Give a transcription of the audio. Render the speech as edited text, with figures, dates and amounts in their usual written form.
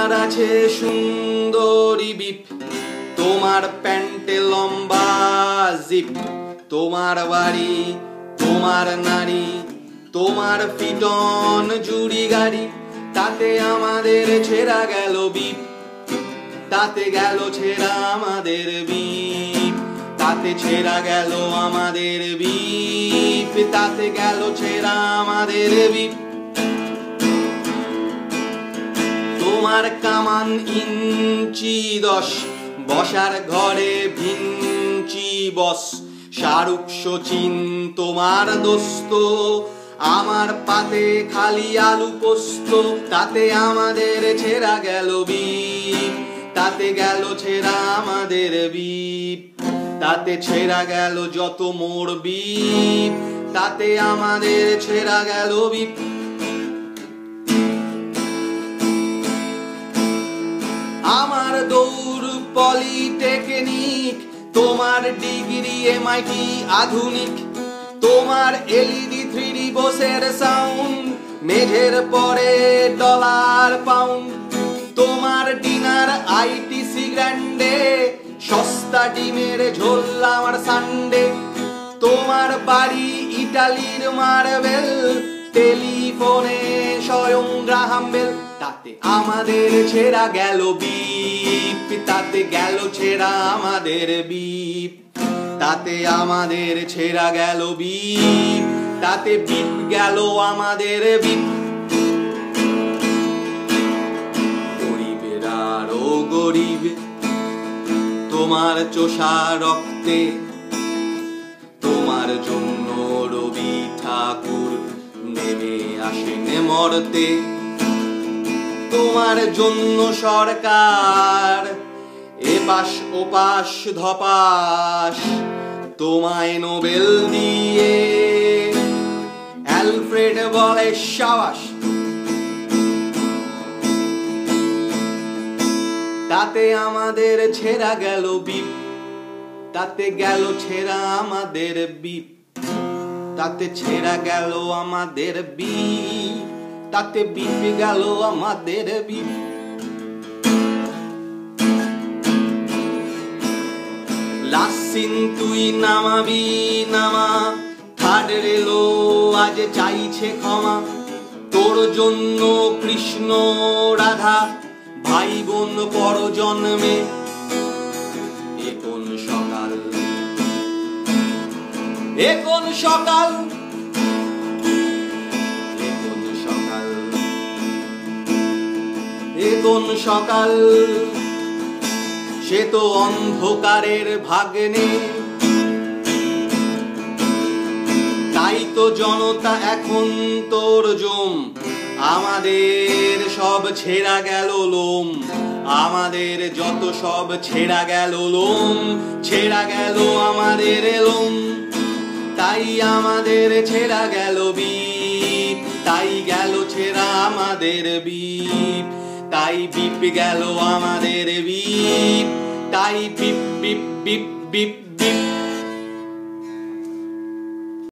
তোমার আছে সুন্দরী বিপ, তোমার প্যান্টে লম্বা জিপ, তোমার বাড়ি তোমার নারী, তোমার ফিটন জুড়ি গাড়ি, তাতে আমাদের ছেঁড়া গেল বিপ, তাতে গেল ছেঁড়া আমাদের বিপ, তাতে ছেঁড়া গেল আমাদের বিপ, তাতে গেল ছেঁড়া আমাদের বিপ। তোমার কামান ইঞ্চি 10, বসার ঘরে ভিঞ্চি বস, শাহরুখ সচিন তোমার দোস্ত, আমার পাতে খালি আলু পোস্ত, তাতে আমাদের ছেঁড়া গেল বিপ, তাতে গেল ছেঁড়া আমাদের বিপ, তাতে ছেঁড়া গেল যত মোর বিপ, তাতে আমাদের ছেঁড়া গেল বিপ। আমার দৌড় পলিটেকনিক, তোমার ডিগ্রি MIT আধুনিক, তোমার LED 3D বসের সাউন্ড, মেঝের পরে ডলার পাউন্ড, তোমার ডিনার ITC গ্র্যান্ডে, সস্তা ডিমের ঝোল আমার সানডে, তোমার বাড়ি ইটালির মার্বেল, টেলিফোনে স্বয়ং গ্রাহাম বেল, তাতে আমাদের ছেঁড়া গেল বিপ, তাতে গেল ছেঁড়া আমাদের বিপ, তাতে আমাদের ছেঁড়া গেল বিপ, তাতে বিপ গেল আমাদের বিপ। গরিবের আরো গরিব, তোমার চোষা রক্তে, তোমার জন্য রবি ঠাকুর নেমে আসেন মরতে, তোমার জন্য সরকার এপাশ ওপাশ ধপাস, তোমায় নোবেল দিয়ে অ্যালফ্রেড বলে সাবাস, তাতে আমাদের ছেঁড়া গেল বিপ, তাতে গেল ছেঁড়া আমাদের বিপ, তাতে ছেঁড়া গেল আমাদের বিপ, তাতে বিপ গেল আমাদের বিপ। লাসিন তুই নামাবি নামা, থার্ড রেলো আজ চাইছে ক্ষমা, তোর জন্য কৃষ্ণ রাধা ভাই বোন পর জন্মে, এখন সকাল এখন সকাল এখন সকাল এখন সকাল, সে তো অন্ধকারের ভাগ্নে, তাই তো জনতা এখন তোর জম, আমাদের সব ছেঁড়া গেল লোম, আমাদের যত সব ছেঁড়া গেল লোম, ছেঁড়া গেল আমাদের লোম, তাই আমাদের ছেঁড়া গেল বিপ, তাই গেল ছেঁড়া আমাদের বিপ, তাই বিপ গেল আমাদের বিপ, তাই বিপ বিপ বিপ বিপ